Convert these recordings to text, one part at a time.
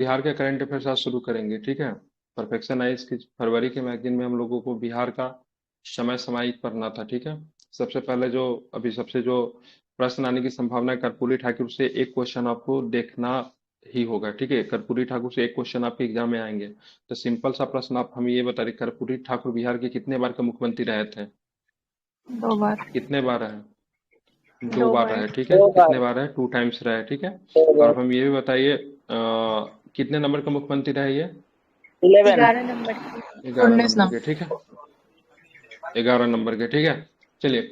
बिहार के current affairs आज शुरू करेंगे, ठीक है। परफेक्शन आइज की फरवरी के मैगजीन में हम लोगों को बिहार का समय सामयिक पढ़ना था, ठीक है। सबसे पहले जो अभी सबसे जो प्रश्न आने की संभावना है, कर्पूरी ठाकुर से एक क्वेश्चन आपको देखना ही होगा, ठीक है। कर्पूरी ठाकुर से एक क्वेश्चन आपके एग्जाम में आएंगे। तो सिंपल सा प्रश्न, आप हमें ये बता रहे, कर्पूरी ठाकुर बिहार के कितने बार के मुख्यमंत्री रहे थे? 2 बार। कितने बार रहे? दो दो बार बार। रहे, ठीक है। कितने बार रहे? 2 टाइम्स रहे, ठीक है। और हम ये भी बताइए, कितने नंबर का मुख्यमंत्री रहे ये? 11 नंबर की। 11 नंबर 19 के, ठीक है। 11 नंबर के, ठीक है। चलिए,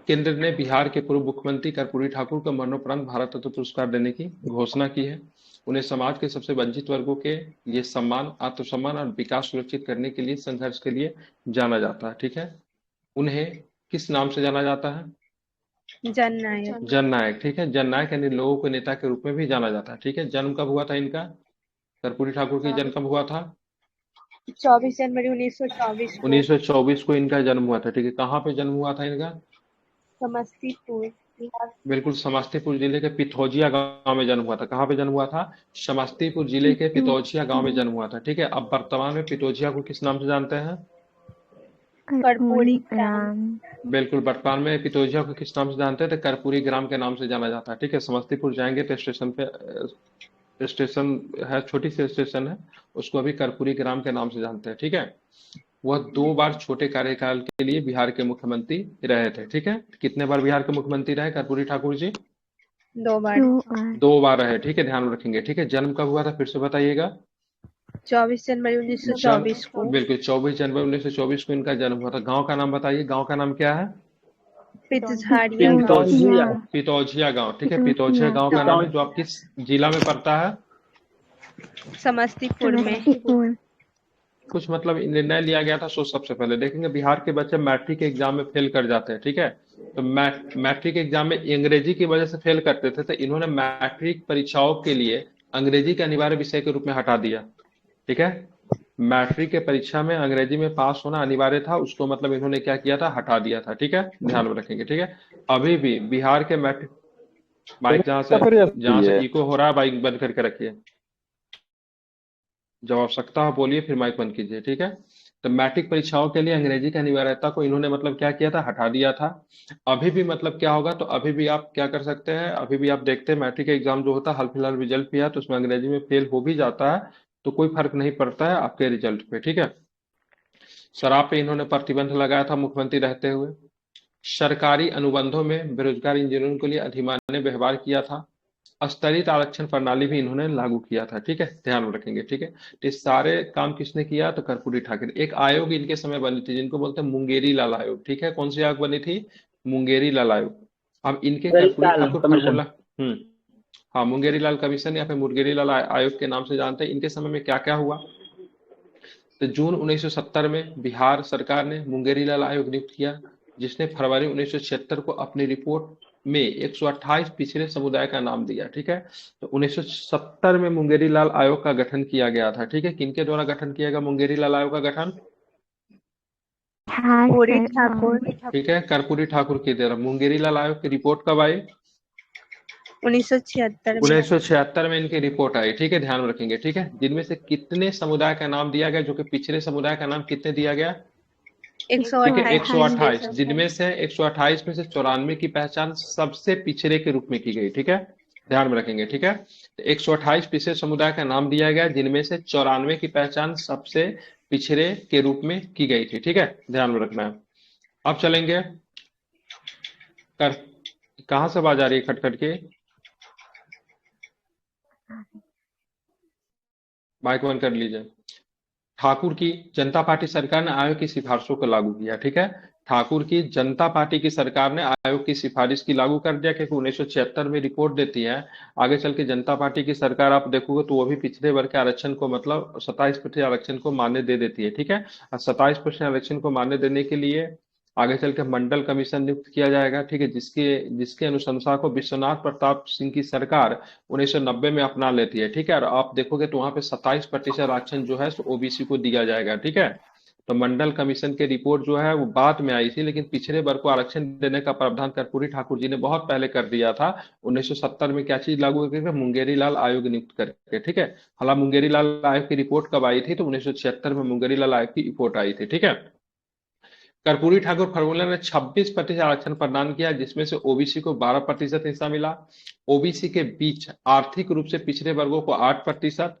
केंद्र ने बिहार के पूर्व मुख्यमंत्री कर्पूरी ठाकुर को मरणोपरांत भारत रत्न पुरस्कार देने की घोषणा की है। उन्हें समाज के सबसे वंचित वर्गों के लिए सम्मान, आत्मसम्मान और विकास सुनिश्चित करने के लिए संघर्ष के लिए जाना जाता है, ठीक है। उन्हें किस नाम से जाना जाता है? जननायक। जननायक, ठीक है। जननायक यानी लोगों के नेता के रूप में भी जाना जाता है, ठीक है। जन्म कब हुआ था इनका? कर्पूरी ठाकुर की जन्म कब हुआ था? 24 जनवरी 1924 को। 1924 को इनका जन्म हुआ था, ठीक है। कहाँ पे जन्म हुआ था इनका? समस्तीपुर बिहार। बिल्कुल, समस्तीपुर जिले के पिथौजिया गांव में जन्म हुआ था। कहाँ पे जन्म हुआ था? समस्तीपुर जिले के पिथौजिया गांव में जन्म हुआ था, ठीक है। अब वर्तमान में पिथौजिया को किस नाम से जानते हैं? कर्पूरी ग्राम। बिल्कुल, वर्तमान में पिथौजिया को किस नाम से जानते हैं? तो कर्पूरी ग्राम के नाम से जाना जाता है, ठीक है। समस्तीपुर जाएंगे तो स्टेशन पे स्टेशन है, छोटी सी स्टेशन है, उसको अभी कर्पूरी ग्राम के नाम से जानते हैं, ठीक है। वह 2 बार छोटे कार्यकाल के लिए बिहार के मुख्यमंत्री रहे थे, ठीक है। कितने बार बिहार के मुख्यमंत्री रहे कर्पूरी ठाकुर जी? 2 बार। 2 बार रहे, ठीक है। ध्यान रखेंगे, ठीक है। जन्म कब हुआ था फिर से बताइएगा? 24 जनवरी उन्नीस सौ जन्म, चौबीस को। बिल्कुल 24 जनवरी 1924 को इनका जन्म हुआ था। गांव का नाम बताइए, गांव का नाम क्या है? पितझाड़िया गाँव। पितौजिया, पितौजिया गांव, ठीक है। पितौजिया गांव का नाम है, जो आप किस जिला में पड़ता है? समस्तीपुर में। कुछ मतलब निर्णय लिया गया था, सो सबसे पहले देखेंगे, बिहार के बच्चे मैट्रिक एग्जाम में फेल कर जाते हैं, ठीक है। तो मैट्रिक एग्जाम में अंग्रेजी की वजह से फेल करते थे, तो इन्होंने मैट्रिक परीक्षाओं के लिए अंग्रेजी के अनिवार्य विषय के रूप में हटा दिया, ठीक है। मैट्रिक के परीक्षा में अंग्रेजी में पास होना अनिवार्य था, उसको मतलब इन्होंने क्या किया था, हटा दिया था, ठीक है। ध्यान में रखेंगे, ठीक है। अभी भी बिहार के मैट्रिक, बाइक जहां से इको हो रहा है, बाइक बंद करके रखिए। जब आवश्यकता हो बोलिए, फिर माइक बंद कीजिए, ठीक है। तो मैट्रिक परीक्षाओं के लिए अंग्रेजी की अनिवार्यता को इन्होंने मतलब क्या किया था, हटा दिया था। अभी भी मतलब क्या होगा, तो अभी भी आप क्या कर सकते हैं, अभी भी आप देखते हैं मैट्रिक एग्जाम जो होता है, हाल फिलहाल रिजल्ट भी है, तो उसमें अंग्रेजी में फेल हो भी जाता है तो कोई फर्क नहीं पड़ता है आपके रिजल्ट पे, ठीक है। शराब पे इन्होंने प्रतिबंध लगाया था मुख्यमंत्री रहते हुए। सरकारी अनुबंधों में बेरोजगार इंजीनियरों के लिए अधिमान्य व्यवहार किया था। स्तरित आरक्षण प्रणाली भी इन्होंने लागू किया था, ठीक है। ध्यान में रखेंगे, ठीक है। तो ये सारे काम किसने किया, तो कर्पूरी ठाकुर। एक आयोग इनके समय बनी थी जिनको बोलते हैं मुंगेरी लाल आयोग, ठीक है। कौन सी आयोग बनी थी? मुंगेरी लाल आयोग। अब इनके कर्पूरी ठाकुर फॉर्मूला, हाँ, मुंगेरी लाल कमीशन या फिर मुंगेरी लाल आयोग के नाम से जानते हैं। इनके समय में क्या क्या हुआ, तो जून 1970 में बिहार सरकार ने मुंगेरी लाल आयोग नियुक्त किया, जिसने फरवरी 1976 को अपनी रिपोर्ट में 128 पिछड़े समुदाय का नाम दिया, ठीक है। तो 1970 में मुंगेरी लाल आयोग का गठन किया गया था, ठीक है। किनके द्वारा गठन किया गया मुंगेरी लाल आयोग का गठन? कर्पूरी ठाकुर। ठीक है, कर्पूरी ठाकुर की द्वारा। मुंगेरी लाल आयोग की रिपोर्ट कब आई? 1976 में। 1976 में इनकी रिपोर्ट आई, ठीक है। ध्यान में रखेंगे, ठीक है। जिनमें से कितने समुदाय का नाम दिया गया, जो कि पिछड़े समुदाय का नाम कितने दिया गया? ठीक है, 128, 128 जिनमें से 128 में से 94 की पहचान सबसे पिछड़े के रूप में की गई, ठीक है। ध्यान में रखेंगे, ठीक है। तो 128 पिछड़े समुदाय का नाम दिया गया, जिनमें से 94 की पहचान सबसे पिछड़े के रूप में की गई थी, ठीक है। ध्यान में रखना है। अब चलेंगे कर, कहां से आवाज आ रही है खटखट के? माइक बंद कर लीजिए। ठाकुर की जनता पार्टी सरकार ने आयोग की सिफारिशों को लागू किया, ठीक है। ठाकुर की जनता पार्टी की सरकार ने आयोग की सिफारिश की लागू कर दिया, क्योंकि 1976 में रिपोर्ट देती है। आगे चल के जनता पार्टी की सरकार आप देखोगे तो वो भी पिछड़े वर्ग के आरक्षण को मतलब 27% आरक्षण को मान्य दे देती है, ठीक है। और 27% आरक्षण को मान्य देने के लिए आगे चल के मंडल कमीशन नियुक्त किया जाएगा, ठीक है, जिसके जिसके अनुशंसा को विश्वनाथ प्रताप सिंह की सरकार 1990 में अपना लेती है, ठीक है। और आप देखोगे तो वहां पे 27% आरक्षण जो है ओबीसी को दिया जाएगा, ठीक है। तो मंडल कमीशन की रिपोर्ट जो है वो बाद में आई थी, लेकिन पिछड़े वर्ग को आरक्षण देने का प्रावधान कर्पूरी ठाकुर जी ने बहुत पहले कर दिया था। 1970 में क्या चीज लागू करके, मुंगेरी लाल आयोग नियुक्त करके, ठीक है। हालांकि मुंगेरी लाल आयोग की रिपोर्ट कब आई थी, तो 1976 में मुंगेरी लाल आयोग की रिपोर्ट आई थी, ठीक है। कर्पूरी ठाकुर फॉर्मूला ने 26% आरक्षण प्रदान किया, जिसमें से ओबीसी को 12% हिस्सा मिला। ओबीसी के बीच आर्थिक रूप से पिछड़े वर्गों को 8%,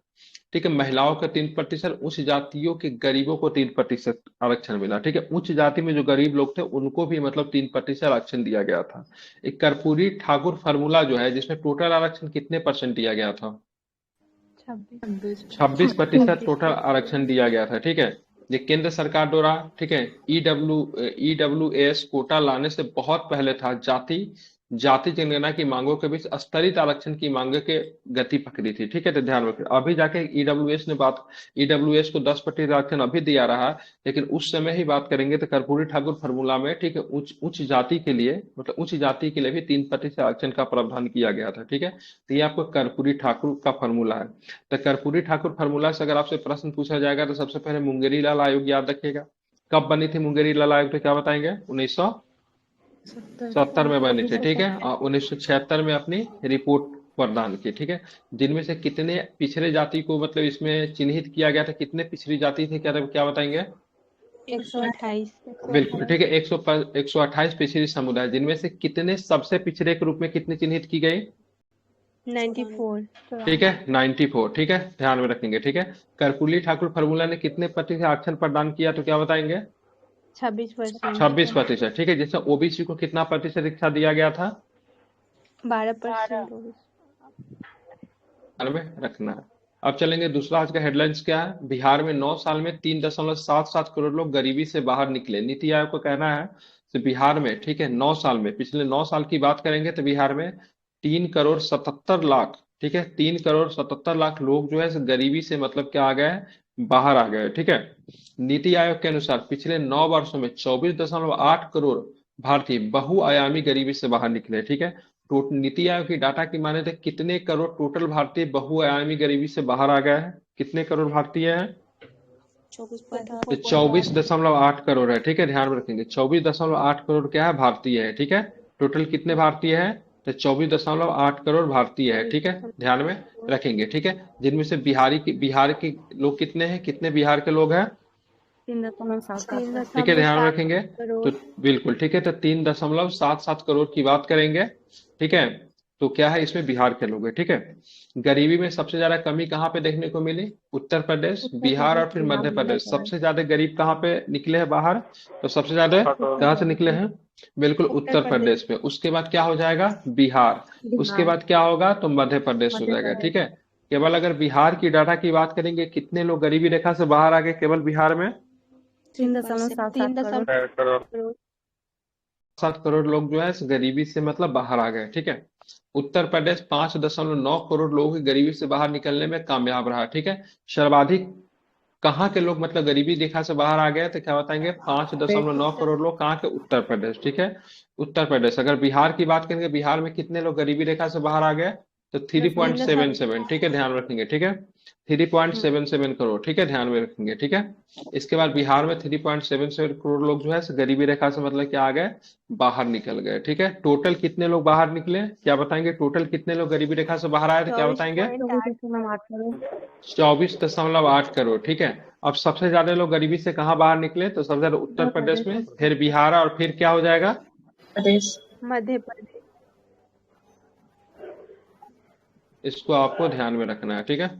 ठीक है, महिलाओं को 3%, उच्च जातियों के गरीबों को 3% आरक्षण मिला, ठीक है। उच्च जाति में जो गरीब लोग थे उनको भी मतलब 3% आरक्षण दिया गया था। एक कर्पूरी ठाकुर फार्मूला जो है, जिसमें टोटल आरक्षण कितने परसेंट दिया गया था? 26% टोटल आरक्षण दिया गया था, ठीक है। ये केंद्र सरकार द्वारा, ठीक है, ईडब्ल्यूएस कोटा लाने से बहुत पहले था। जाति जाति जनगणना की मांगों के बीच स्तरित आरक्षण की मांगे के गति पकड़ी थी, ठीक है। तो ध्यान रखिए, अभी जाके ईडब्ल्यूएस को 10% आरक्षण अभी दिया रहा है, लेकिन उस समय ही बात करेंगे तो कर्पूरी ठाकुर फार्मूला में, ठीक है, उच्च जाति के लिए, मतलब उच्च जाति के लिए भी 3% आरक्षण का प्रावधान किया गया था, ठीक है। तो ये आपको कर्पूरी ठाकुर का फार्मूला है। तो कर्पूरी ठाकुर फार्मूला से अगर आपसे प्रश्न पूछा जाएगा तो सबसे पहले मुंगेरी लाल आयोग याद रखिएगा। कब बनी थी मुंगेरी लाल आयोग, तो क्या बताएंगे? 1970 में बनी थी, ठीक है। और 1976 में अपनी रिपोर्ट प्रदान की, ठीक है। जिनमें से कितने पिछड़े जाति को मतलब इसमें चिन्हित किया गया था, कितने पिछड़ी जाति थे, क्या बताएंगे? 128। बिल्कुल, ठीक है। 128 पिछड़ी समुदाय, जिनमें से कितने सबसे पिछड़े के रूप में कितने चिन्हित की गई? 94। ठीक है, 94, ठीक है, ध्यान में रखेंगे, ठीक है। कर्पूरी ठाकुर फार्मूला ने कितने प्रतिशत आरक्षण प्रदान किया, तो क्या बताएंगे? 26%। 26%, ठीक है। जिसमें ओबीसी को कितना प्रतिशत शिक्षा दिया गया था? 12%। ध्यान में रखना है। अब चलेंगे दूसरा, आज का हेडलाइंस क्या है? बिहार में 9 साल में 3.77 करोड़ लोग गरीबी से बाहर निकले। नीति आयोग का कहना है कि बिहार में, ठीक है, 9 साल में, पिछले 9 साल की बात करेंगे तो बिहार में 3 करोड़ 77 लाख, ठीक है, 3 करोड़ 77 लाख लोग जो है गरीबी से मतलब क्या आ गए, बाहर आ गए, ठीक है। नीति आयोग के अनुसार पिछले 9 वर्षों में 24.8 करोड़ भारतीय बहुआयामी गरीबी से बाहर निकले, ठीक है। नीति आयोग की डाटा की माने तो कितने करोड़ टोटल भारतीय बहुआयामी गरीबी से बाहर आ गए हैं? कितने करोड़ भारतीय हैं? तो 24.8 करोड़ है, ठीक है, ध्यान में रखेंगे। 24.8 करोड़ क्या है? भारतीय है, ठीक है। टोटल कितने भारतीय है? तो 24.8 करोड़ भारतीय है, ठीक है, ध्यान में रखेंगे, ठीक है। जिनमें से बिहार के लोग कितने हैं, कितने बिहार के लोग हैं? 3.7। ठीक है, ध्यान रखेंगे। तो बिल्कुल, ठीक है, तो 3.77 करोड़ की बात करेंगे, ठीक है। तो क्या है, इसमें बिहार के लोग हैं, ठीक है। गरीबी में सबसे ज्यादा कमी कहाँ पे देखने को मिली? उत्तर प्रदेश, बिहार और फिर मध्य प्रदेश। सबसे ज्यादा गरीब कहाँ पे निकले हैं बाहर? तो सबसे ज्यादा कहाँ से निकले हैं? बिल्कुल, उत्तर प्रदेश में। उसके बाद क्या हो जाएगा? बिहार। उसके बाद क्या होगा? तो मध्य प्रदेश हो जाएगा, ठीक है। केवल अगर बिहार की डाटा की बात करेंगे, कितने लोग गरीबी रेखा से बाहर आ गए केवल बिहार में? 3.7 करोड़। 7 करोड़ लोग जो है इस गरीबी से मतलब बाहर आ गए, ठीक है। उत्तर प्रदेश 5.9 करोड़ लोगों की गरीबी से बाहर निकलने में कामयाब रहा, ठीक है। सर्वाधिक कहाँ के लोग मतलब गरीबी रेखा से बाहर आ गए, तो क्या बताएंगे? 5.9 करोड़ लोग कहाँ के? उत्तर प्रदेश, ठीक है, उत्तर प्रदेश। अगर बिहार की बात करेंगे, बिहार में कितने लोग गरीबी रेखा से बाहर आ गए? तो 3.77, ठीक है, ध्यान में रखेंगे, ठीक है। 3.77 करोड़, ठीक है, ध्यान में रखेंगे, ठीक है। इसके बाद बिहार में 3.77 करोड़ लोग जो है गरीबी रेखा से मतलब क्या आ गए? बाहर निकल गए, ठीक है। टोटल कितने लोग बाहर निकले, क्या बताएंगे? टोटल कितने लोग गरीबी रेखा से बाहर आए थे, क्या बताएंगे? 24.8 करोड़, ठीक है। अब सबसे ज्यादा लोग गरीबी से कहाँ बाहर निकले? तो सबसे ज्यादा उत्तर प्रदेश में, फिर बिहार, और फिर क्या हो जाएगा? मध्य प्रदेश। इसको आपको ध्यान में रखना है, ठीक है।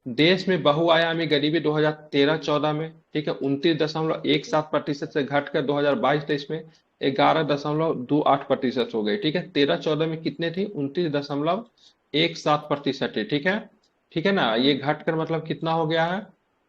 देश में बहुआयामी गरीबी 2013-14 में, ठीक है, 29.17% से घटकर 2022-23 में 11.28% हो गई, ठीक है। 13-14 में कितने थी? 29.17% है, ठीक है, ठीक है ना। ये घटकर मतलब कितना हो गया है?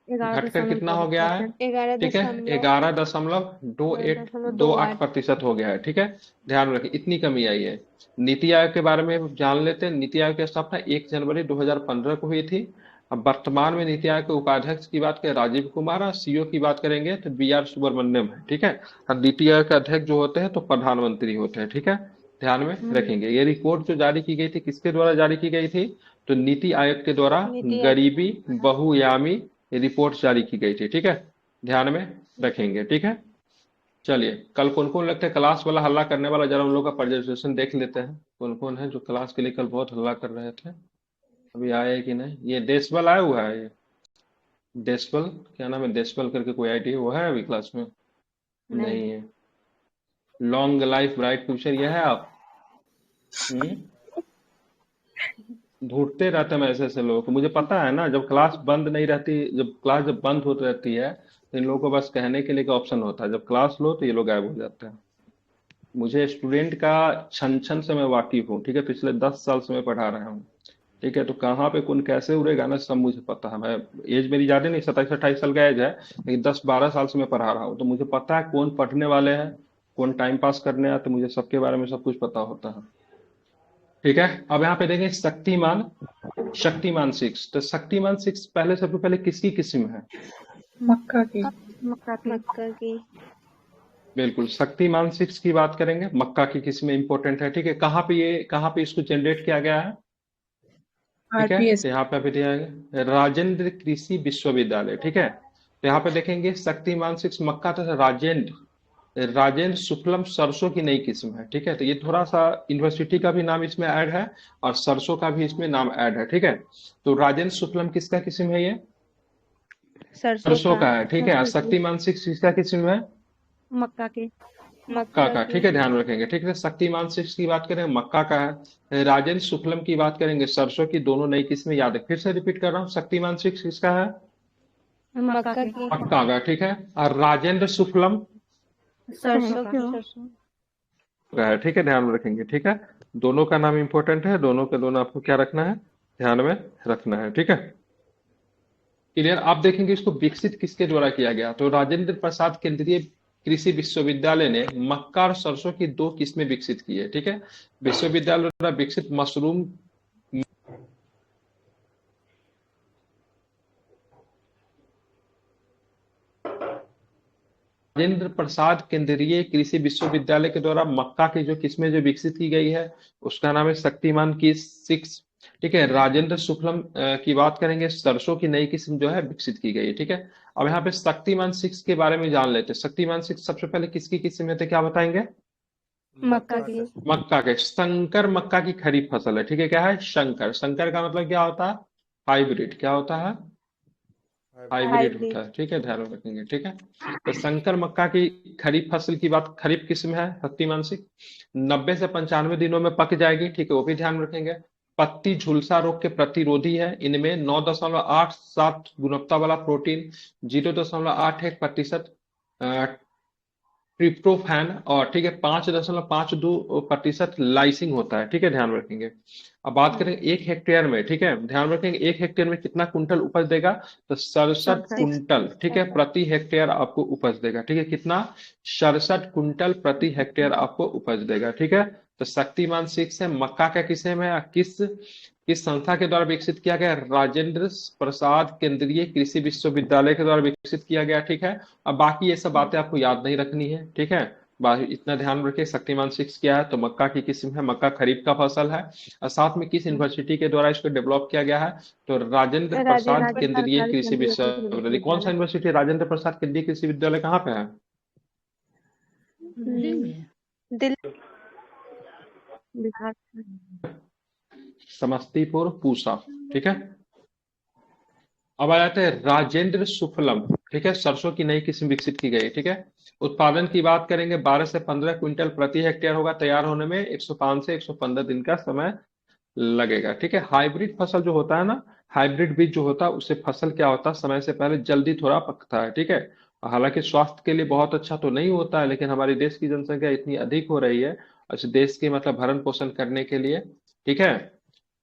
घटकर कितना हो गया है? ठीक है, 11.28% हो गया है, ठीक है। ध्यान में रखिए, इतनी कमी आई है। नीति आयोग के बारे में जान लेते हैं। नीति आयोग की स्थापना 1 जनवरी 2015 को हुई थी। अब वर्तमान में नीति आयोग के उपाध्यक्ष की बात करें, राजीव कुमार, और सीईओ की बात करेंगे तो BR सुब्रमण्यम है, ठीक है। और नीति आयोग के अध्यक्ष जो होते हैं तो प्रधानमंत्री होते हैं, ठीक है, ध्यान में रखेंगे। ये रिपोर्ट जो जारी की गई थी, किसके द्वारा जारी की गई थी? तो नीति आयोग के द्वारा गरीबी बहुआयामी रिपोर्ट जारी की गई थी, ठीक है। ध्यान में रखेंगे, ठीक है। चलिए, कल कौन कौन लगता है क्लास वाला हल्ला करने वाला, जरा उन लोगों का प्रेजेंटेशन देख लेते हैं, कौन कौन है जो क्लास के लिए कल बहुत हल्ला कर रहे थे। अभी आए कि नहीं? ये देशबल आया हुआ है, ये देशबल, क्या नाम है, देशबल करके कोई आईडी वो है अभी क्लास में? नहीं। नहीं है। लॉन्ग लाइफ ब्राइट फ्यूचर, ये है आप? हम्म। ढूंढते रहते हैं मैं ऐसे ऐसे लोगों को, मुझे पता है ना, जब क्लास बंद नहीं रहती, जब बंद होती रहती है तो इन लोगों को बस कहने के लिए ऑप्शन होता है, जब क्लास लो तो ये लोग गायब हो जाते हैं। मुझे स्टूडेंट का छन छन से मैं वाकिफ हूँ, ठीक है, पिछले 10 साल से मैं पढ़ा रहा हूँ, ठीक है, तो कहाँ पे कौन कैसे उड़ेगा ना, सब मुझे पता है। मैं, एज मेरी ज्यादा नहीं, 27-28 साल का एज है, लेकिन 10-12 साल से मैं पढ़ा रहा हूँ, तो मुझे पता है कौन पढ़ने वाले हैं, कौन टाइम पास करने आते, मुझे सबके बारे में सब कुछ पता होता है, ठीक है। अब यहाँ पे देखें शक्तिमान, शक्तिमान 6, तो शक्तिमान 6 पहले, सबसे पहले किसकी किस्म है? मक्का की। मक्का की। बिल्कुल, शक्तिमान 6 की बात करेंगे, मक्का की किस्म इंपॉर्टेंट है, ठीक है। कहाँ पे इसको जनरेट किया गया है? ठीक है, आरपीएस। तो यहाँ पे अभी दिया है राजेंद्र कृषि विश्वविद्यालय, ठीक है। तो यहाँ पे देखेंगे शक्तिमान 6 मक्का था, राजेंद्र, राजेंद्र शुक्लम सरसों की नई किस्म है, ठीक है। तो ये थोड़ा सा यूनिवर्सिटी का भी नाम इसमें ऐड है और सरसों का भी इसमें नाम ऐड है, ठीक है। तो राजेंद्र शुक्लम किसका किस्म है ये? सरसों सरसों का। का है, ठीक है। और शक्तिमान 6 किसका किस्म है? मक्का के। मक्का का, ठीक है, ध्यान रखेंगे, ठीक है। शक्तिमान 6 की बात करें, मक्का का है। राजेंद्र शुक्लम की बात करेंगे, सरसों की, दोनों नई किस्में याद है। फिर से रिपीट कर रहा हूँ, शक्तिमान 6 किसका है? मक्का के। मक्का का, ठीक है। और राजेंद्र शुक्लम सरसों का। का है, ठीक है, ध्यान में रखेंगे, ठीक है। दोनों का नाम इंपॉर्टेंट है, दोनों के दोनों आपको क्या रखना है, ध्यान में रखना है, ठीक है। क्लियर। आप देखेंगे इसको विकसित किसके द्वारा किया गया, तो राजेंद्र प्रसाद केंद्रीय कृषि विश्वविद्यालय ने मक्का और सरसों की दो किस्में विकसित की है, ठीक है। विश्वविद्यालय द्वारा विकसित मशरूम, राजेंद्र प्रसाद केंद्रीय कृषि विश्वविद्यालय के द्वारा मक्का की जो किस्में जो विकसित की गई है, उसका नाम है शक्तिमान की 6, ठीक है। राजेंद्र शुक्लम की बात करेंगे, सरसों की नई किस्म जो है विकसित की गई है, ठीक है। अब यहाँ पे शक्तिमान 6 के बारे में जान लेते हैं। शक्तिमान 6 सबसे पहले किसकी किस्म है, तो क्या बताएंगे? मक्का की। मक्का के, संकर मक्का की खरीफ फसल है, ठीक है। क्या है? शंकर, शंकर का मतलब क्या होता है? हाइब्रिड, क्या होता है? हाइब्रिड होता है, ठीक है, ध्यान में रखेंगे, ठीक है। तो शंकर मक्का की खरीफ फसल की बात, खरीफ किस्म है शक्तिमान 6, 90 से 95 दिनों में पक जाएगी, ठीक है, वो भी ध्यान रखेंगे। पत्ती झुलसा रोग के प्रतिरोधी है, इनमें 9.87 गुणवत्ता वाला प्रोटीन, 0.81% ट्रिप्टोफैन, और ठीक है 5.52% लाइसिंग होता है, ठीक है, ध्यान रखेंगे। अब बात करें 1 हेक्टेयर में, ठीक है, ध्यान रखेंगे, 1 हेक्टेयर में कितना कुंटल उपज देगा, तो 67 कुंटल, ठीक है, प्रति हेक्टेयर आपको उपज देगा, ठीक है, कितना? 67 कुंटल प्रति हेक्टेयर आपको उपज देगा, ठीक है। तो शक्तिमान 6 है, मक्का का किस्म है, किस संस्था के द्वारा विकसित किया गया? राजेंद्र प्रसाद केंद्रीय कृषि विश्वविद्यालय के द्वारा विकसित किया गया, ठीक है। अब बाकी ये सब बातें आपको याद नहीं रखनी है, ठीक है। इतना ध्यान रखिए, शक्तिमान 6 क्या है, तो मक्का की किस्म है, मक्का खरीफ का फसल है, और साथ में किस यूनिवर्सिटी के द्वारा इसको डेवलप किया गया है, तो राजेंद्र प्रसाद केंद्रीय कृषि विश्वविद्यालय। कौन सा यूनिवर्सिटी है? राजेंद्र प्रसाद केंद्रीय कृषि विद्यालय कहाँ पे है? दिल्ली, बिहार। समस्तीपुर, पूसा, ठीक है। अब आ जाते हैं राजेंद्र सुफलम, ठीक है, सरसों की नई किस्म विकसित की गई, ठीक है। उत्पादन की बात करेंगे, 12 से 15 क्विंटल प्रति हेक्टेयर होगा, तैयार होने में 105 से 115 दिन का समय लगेगा, ठीक है। हाइब्रिड फसल जो होता है ना, हाइब्रिड बीज जो होता है, उससे फसल क्या होता है, समय से पहले जल्दी थोड़ा पकता है, ठीक है। हालांकि स्वास्थ्य के लिए बहुत अच्छा तो नहीं होता है, लेकिन हमारे देश की जनसंख्या इतनी अधिक हो रही है, इस देश के मतलब भरण पोषण करने के लिए, ठीक है,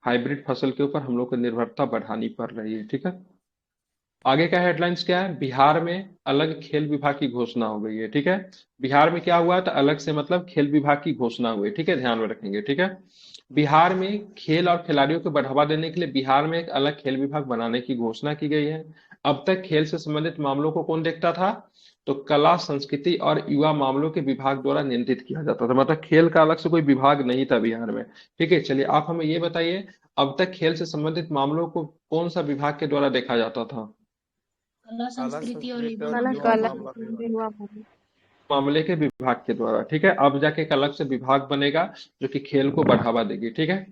हाइब्रिड फसल के ऊपर हम लोग को निर्भरता बढ़ानी पड़ रही है, ठीक है। आगे का हेडलाइंस क्या है? बिहार में अलग खेल विभाग की घोषणा हो गई है, ठीक है। बिहार में क्या हुआ है, तो अलग से मतलब खेल विभाग की घोषणा हुई है, ठीक है, ध्यान में रखेंगे, ठीक है। बिहार में खेल और खिलाड़ियों को बढ़ावा देने के लिए बिहार में एक अलग खेल विभाग बनाने की घोषणा की गई है। अब तक खेल से संबंधित मामलों को कौन देखता था, तो कला संस्कृति और युवा मामलों के विभाग द्वारा नियंत्रित किया जाता था, मतलब खेल का अलग से कोई विभाग नहीं था बिहार में, ठीक है। चलिए आप हमें ये बताइए, अब तक खेल से संबंधित मामलों को कौन सा विभाग के द्वारा देखा जाता था? कला संस्कृति और युवा कला मामला कला विभाग। युवा मामला मामले के विभाग के द्वारा, ठीक है। अब जाके एक अलग से विभाग बनेगा जो कि खेल को बढ़ावा देगी, ठीक है।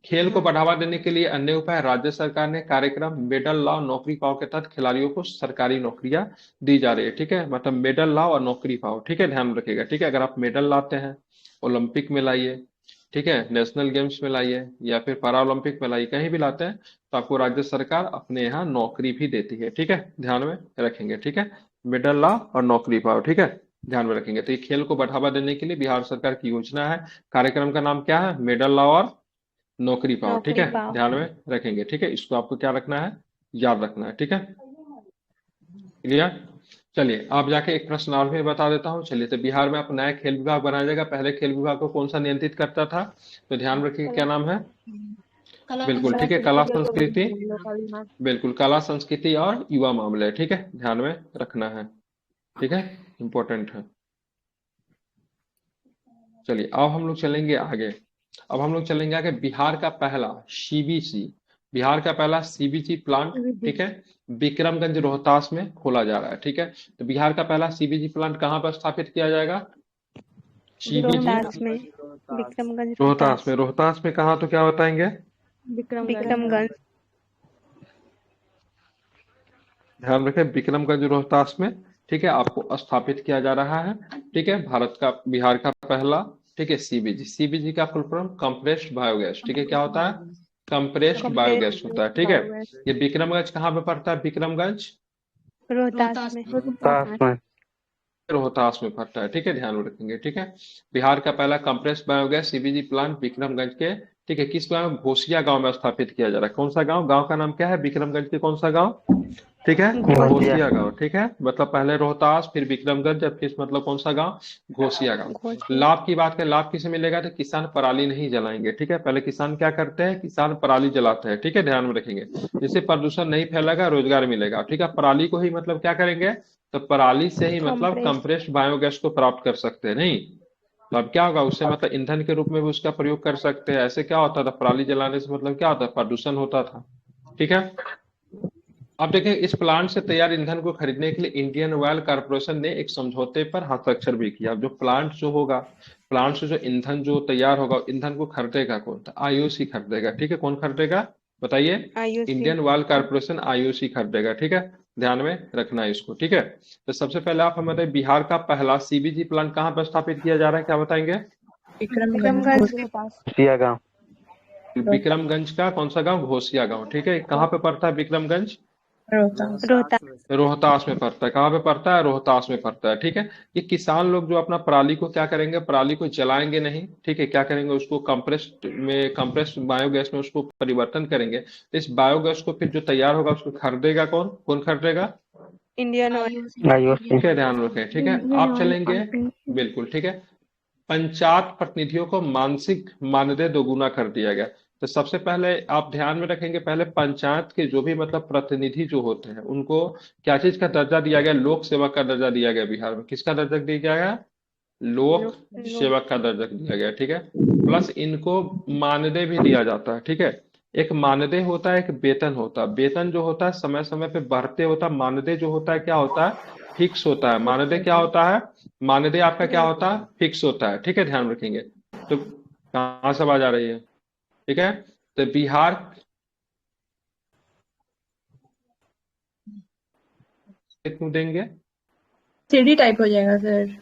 खेल को बढ़ावा देने के लिए अन्य उपाय, राज्य सरकार ने कार्यक्रम मेडल लाओ नौकरी पाओ के तहत खिलाड़ियों को सरकारी नौकरियां दी जा रही है, ठीक है। मतलब मेडल लाओ और नौकरी पाओ, ठीक है, ध्यान रखिएगा, ठीक है। अगर आप मेडल लाते हैं, ओलंपिक में लाइए, ठीक है, नेशनल गेम्स में लाइए या फिर पैरा ओलंपिक में लाइए, कहीं भी लाते हैं तो आपको राज्य सरकार अपने यहाँ नौकरी भी देती है, ठीक है, ध्यान में रखेंगे, ठीक है। मेडल लाओ और नौकरी पाओ, ठीक है, ध्यान में रखेंगे। तो ये खेल को बढ़ावा देने के लिए बिहार सरकार की योजना है। कार्यक्रम का नाम क्या है? मेडल लाओ और नौकरी पाओ, ठीक नौकरी है, पाओ ध्यान में रखेंगे, ठीक है। इसको आपको क्या रखना है? याद रखना है, ठीक है, क्लियर। चलिए अब जाके एक प्रश्न और भी बता देता हूँ। चलिए, तो बिहार में आप नया खेल विभाग बनाया जाएगा। पहले खेल विभाग को कौन सा नियंत्रित करता था? तो ध्यान रखिए, क्या नाम है? कला बिल्कुल, ठीक है, कला संस्कृति, बिल्कुल, कला संस्कृति और युवा मामले, ठीक है, ध्यान में रखना है, ठीक है, इंपॉर्टेंट है। चलिए अब हम लोग चलेंगे आगे। अब हम लोग चलेंगे आगे। बिहार का पहला सीबीसी, बिहार का पहला सीबीसी प्लांट, ठीक है, विक्रमगंज रोहतास में खोला जा रहा है, ठीक है। तो बिहार का पहला सीबीजी प्लांट कहाँ पर स्थापित किया जाएगा? सीबीजी रोहतास में विक्रमगंज रोहतास में, रोहतास में कहाँ, तो क्या बताएंगे? विक्रमगंज ध्यान रखें, विक्रमगंज रोहतास में, ठीक है, आपको स्थापित किया जा रहा है, ठीक है। भारत का, बिहार का पहला, ठीक है, सीबीजी। सीबीजी का फुल फॉर्म कंप्रेस्ड बायोगैस, ठीक है, क्या होता है? कंप्रेस्ड बायोगैस होता है, ठीक है। ये विक्रमगंज कहाँ पे पड़ता है? विक्रमगंज रोहतास में रोहतास में पड़ता है, ठीक है, ध्यान में रखेंगे, ठीक है। बिहार का पहला compressed biogas CBG plant Vikramganj के, ठीक है, किस गांव? घोसिया गांव में स्थापित किया जा रहा है। कौन सा गांव? गांव का नाम क्या है? विक्रमगंज के कौन सा गांव? ठीक है, घोसिया गांव, ठीक है। मतलब पहले रोहतास, फिर विक्रमगंज, अब किस, मतलब कौन सा गांव? घोसिया गांव। लाभ की बात करें, लाभ किसे मिलेगा? तो किसान पराली नहीं जलाएंगे, ठीक है। पहले किसान क्या करते हैं? किसान पराली जलाते हैं, ठीक है, ध्यान में रखेंगे। जिससे प्रदूषण नहीं फैलेगा, रोजगार मिलेगा, ठीक है। पराली को ही मतलब क्या करेंगे? तो पराली से ही मतलब कंप्रेस्ड बायोगैस को प्राप्त कर सकते हैं, नहीं तो अब क्या होगा? उससे मतलब ईंधन के रूप में भी उसका प्रयोग कर सकते हैं। ऐसे क्या होता था? पराली जलाने से मतलब क्या होता? प्रदूषण होता था, ठीक है। अब देखें, इस प्लांट से तैयार ईंधन को खरीदने के लिए इंडियन ऑयल कॉर्पोरेशन ने एक समझौते पर हस्ताक्षर भी किया। जो प्लांट जो होगा, प्लांट से जो ईंधन जो तैयार होगा, ईंधन को खरीदेगा कौन? तो आईओसी खरीदेगा, ठीक है। कौन खरीदेगा बताइए? इंडियन ऑयल कॉर्पोरेशन, आईओसी खरीदेगा, ठीक है, ध्यान में रखना है इसको, ठीक है। तो सबसे पहले आप हमारे बिहार का पहला सीबीजी प्लांट कहाँ पर स्थापित किया जा रहा है, क्या बताएंगे? विक्रमगंज का कौन सा गांव? घोसिया गांव, ठीक है। कहाँ पे पड़ता है विक्रमगंज? रोहतास में पड़ता है। कहाँ पे पड़ता है? रोहतास में पड़ता है, ठीक है। ये किसान लोग जो अपना पराली को क्या करेंगे? पराली को जलाएंगे नहीं, ठीक है, क्या करेंगे? उसको कंप्रेस्ड बायोगैस में उसको परिवर्तन करेंगे। तो इस बायोगैस को फिर जो तैयार होगा उसको खरीदेगा कौन? कौन खरीदेगा? इंडियन ऑयल ठीक है, ध्यान रखें, ठीक है। आप चलेंगे, बिल्कुल, ठीक है। पंचायत प्रतिनिधियों को मानसिक मानदेय दोगुना कर दिया गया। तो सबसे पहले आप ध्यान में रखेंगे, पहले पंचायत के जो भी मतलब प्रतिनिधि जो होते हैं उनको क्या चीज का दर्जा दिया गया? लोक सेवक का दर्जा दिया गया बिहार में। किसका दर्जा दिया गया? लोक सेवक का दर्जा दिया गया, ठीक है। प्लस इनको मानदेय भी दिया जाता है, ठीक है। एक मानदेय होता है, एक वेतन होता है। वेतन जो होता है समय समय पे बढ़ते होता है। मानदेय जो होता है क्या होता है? फिक्स होता है। मानदेय क्या होता है? मानदेय आपका क्या होता है? फिक्स होता है, ठीक है, ध्यान रखेंगे। तो कहाँ से आवाज आ रही है? ठीक है, तो बिहार क्यों देंगे? सीडी टाइप हो जाएगा सर।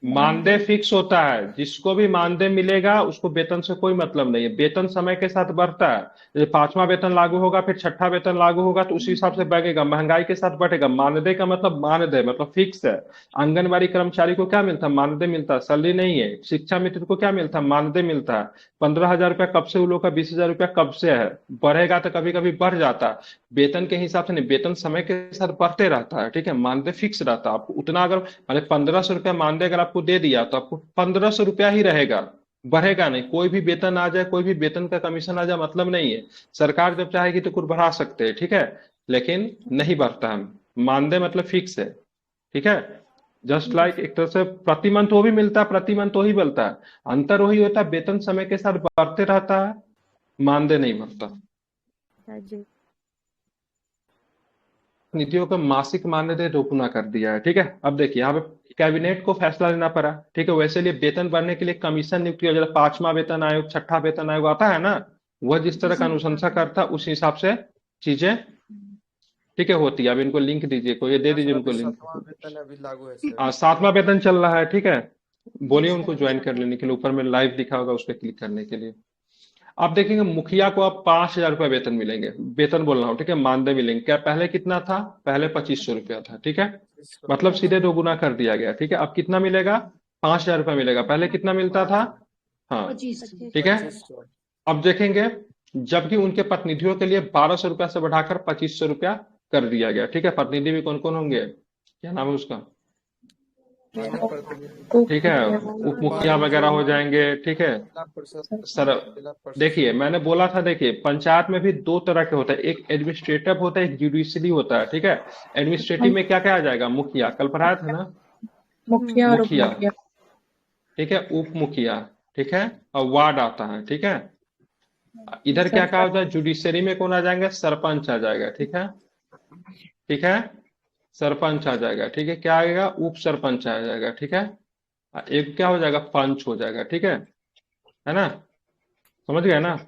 मानदेय फिक्स होता है। जिसको भी मानदेय मिलेगा उसको वेतन से कोई मतलब नहीं है। वेतन समय के साथ बढ़ता है। जैसे पांचवा वेतन लागू होगा, फिर छठा वेतन लागू होगा, तो उसी हिसाब से बढ़ेगा, महंगाई के साथ बढ़ेगा। मानदेय का मतलब मानदेय मतलब फिक्स है। आंगनबाड़ी कर्मचारी को क्या मिलता है? मानदेय मिलता है, सैलरी नहीं है। शिक्षा मित्र को क्या मिलता है? मानदेय मिलता है। 15,000 रुपया कब से उन लोग का 20,000 रुपया कब से है? बढ़ेगा तो कभी कभी बढ़ जाता है। वेतन के हिसाब से नहीं, वेतन समय के साथ बढ़ते रहता है, ठीक है। मानदेय फिक्स रहता है। आपको उतना अगर माने 1,500 रुपया मानदेय अगर आपको दे दिया तो आपको 1,500 रुपया ही रहेगा, बढ़ेगा नहीं। कोई भी वेतन आ जाए, कोई भी वेतन का कमीशन आ जाए, मतलब नहीं है। सरकार जब चाहेगी तो कुछ बढ़ा सकते हैं, ठीक है, लेकिन नहीं बढ़ता है। मानदेय मतलब फिक्स है, ठीक है। जस्ट लाइक एक तरह से प्रति मंथ वो भी मिलता है, प्रति मंथ वही मिलता है। अंतर वही होता है, वेतन समय के साथ बढ़ते रहता है, मानदेय नहीं बढ़ता। प्रतिनिधियों का मासिक मानदेय दोगुना कर दिया है। ठीक है, अब देखिए यहाँ पे कैबिनेट को फैसला लेना पड़ा। ठीक है, वैसे लिए वेतन बढ़ने के लिए कमीशन नियुक्त किया जाता है। 5वां वेतन आयोग, 6ठा वेतन आयोग आता है ना, वह जिस तरह का अनुशंसा करता है उस हिसाब से चीजें ठीक है होती है। अब इनको लिंक दीजिए, कोई ये दे दीजिए उनको लिंक। 7वां वेतन अभी लागू है सर। 7वां वेतन चल रहा है। ठीक है, बोलिए सर, उनको अभी ज्वाइन कर लेने के लिए, ऊपर में लाइव दिखा होगा, उस पर क्लिक करने के लिए। आप देखेंगे मुखिया को अब 5,000 रुपये वेतन मिलेंगे। वेतन बोल रहा हूँ, ठीक है, मानदेय मिलेंगे। क्या पहले कितना था? पहले 2500 रुपया था। ठीक है, मतलब सीधे दोगुना कर दिया गया। ठीक है, अब कितना मिलेगा? 5,000 रुपया मिलेगा। पहले कितना मिलता था? हाँ, 25। ठीक है। 2500। अब देखेंगे, जबकि उनके प्रतिनिधियों के लिए 1,200 रुपया से बढ़ाकर 2,500 रुपया कर दिया गया। ठीक है, प्रतिनिधि भी कौन कौन होंगे? क्या नाम है उसका? मानव प्रतिनिधि, ठीक है, उप मुखिया वगैरह हो जाएंगे। ठीक है जिला परिषद, सर, जिला परिषद। देखिए मैंने बोला था, देखिए पंचायत में भी दो तरह के होता है, एक एडमिनिस्ट्रेटिव होता है, एक जुडिशरी होता है। ठीक है, एडमिनिस्ट्रेटिव में क्या क्या आ जाएगा? मुखिया, कल पढ़ाया था ना, मुखिया और उप मुखिया। मुखिया। ठीक है, उप मुखिया। ठीक है, और वार्ड आता है। ठीक है, इधर क्या क्या होता है? जुडिशरी में कौन आ जाएंगे? सरपंच आ जाएगा। ठीक है, ठीक है, सरपंच आ जाएगा। ठीक है, क्या आएगा? उप सरपंच आ जाएगा। ठीक है, एक क्या हो जाएगा? पंच हो जाएगा। ठीक है ना, समझ गए ना?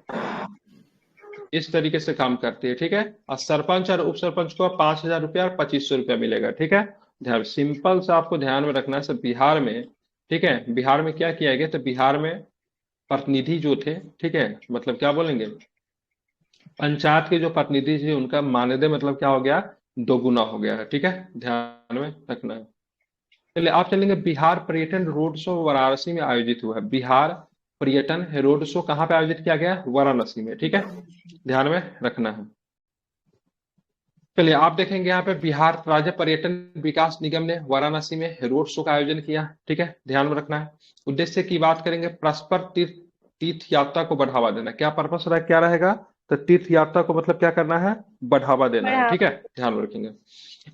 इस तरीके से काम करती है। ठीक है, और सरपंच और उप सरपंच को 5,000 रुपया और 2,500 रुपया मिलेगा। ठीक है, ध्यान सिंपल से आपको ध्यान में रखना है सब बिहार में। ठीक है, बिहार में क्या किया गया? तो बिहार में प्रतिनिधि जो थे, ठीक है, मतलब क्या बोलेंगे, पंचायत के जो प्रतिनिधि थे उनका मानदेय मतलब क्या हो गया? दोगुना हो गया है। ठीक है, ध्यान में रखना है। चलिए आप चलेंगे, बिहार पर्यटन रोड शो वाराणसी में आयोजित हुआ है। बिहार पर्यटन रोड शो कहाँ पे आयोजित किया गया? वाराणसी में। ठीक है, ध्यान में रखना है। चलिए आप देखेंगे यहाँ पे बिहार राज्य पर्यटन विकास निगम ने वाराणसी में रोड शो का आयोजन किया। ठीक है, ध्यान में रखना है। उद्देश्य की बात करेंगे, परस्पर तीर्थ यात्रा को बढ़ावा देना। क्या पर्पस रहा, क्या रहेगा? तो तीर्थ यात्रा को मतलब क्या करना है? बढ़ावा देना है। ठीक है, ध्यान में रखेंगे।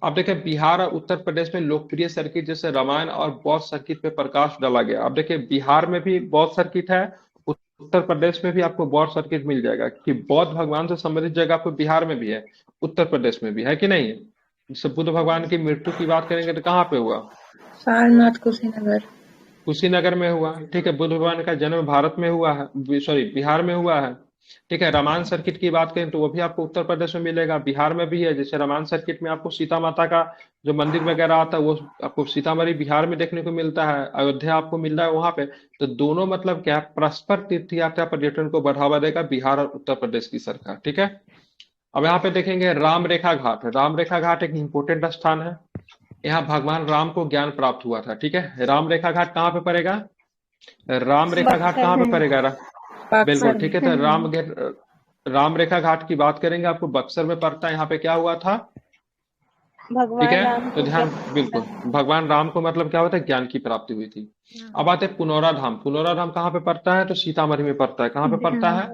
अब देखें, बिहार और उत्तर प्रदेश में लोकप्रिय सर्किट जैसे रामायण और बौद्ध सर्किट पे प्रकाश डाला गया। अब देखिए, बिहार में भी बौद्ध सर्किट है, उत्तर प्रदेश में भी आपको बौद्ध सर्किट मिल जाएगा कि बौद्ध भगवान से संबंधित जगह आपको बिहार में भी है, उत्तर प्रदेश में भी है कि नहीं? जैसे बुद्ध भगवान की मृत्यु की बात करेंगे तो कहाँ पे हुआ? सारनाथ, कुशीनगर। कुशीनगर में हुआ। ठीक है, बुद्ध भगवान का जन्म भारत में हुआ है, सॉरी बिहार में हुआ है। ठीक है, रामायण सर्किट की बात करें तो वो भी आपको उत्तर प्रदेश में मिलेगा, बिहार में भी है। जैसे रामायण सर्किट में आपको सीता माता का जो मंदिर वगैरह आता है वो आपको सीतामढ़ी बिहार में देखने को मिलता है, अयोध्या आपको मिल रहा है वहां पे। तो दोनों मतलब क्या है? परस्पर तीर्थ यात्रा पर्यटन को बढ़ावा देगा बिहार और उत्तर प्रदेश की सरकार। ठीक है, अब यहाँ पे देखेंगे राम रेखा घाट। राम रेखा घाट एक इंपोर्टेंट स्थान है, यहाँ भगवान राम को ज्ञान प्राप्त हुआ था। ठीक है, राम रेखा घाट कहाँ पे पड़ेगा? राम रेखा घाट कहाँ पे पड़ेगा? बिल्कुल बक्सर ठीक है, में। तो राम रेखा घाट की बात करेंगे, आपको बक्सर में पड़ता है। यहाँ पे क्या हुआ था? ठीक भगवान है, राम तो को ध्यान, ज्ञान बिल्कुल मिला। भगवान राम को मतलब क्या होता है? ज्ञान की प्राप्ति हुई थी। अब आते हैं पुनौरा धाम। पुनौरा धाम कहाँ पे पड़ता है? तो सीतामढ़ी में पड़ता है। कहाँ पे पड़ता है?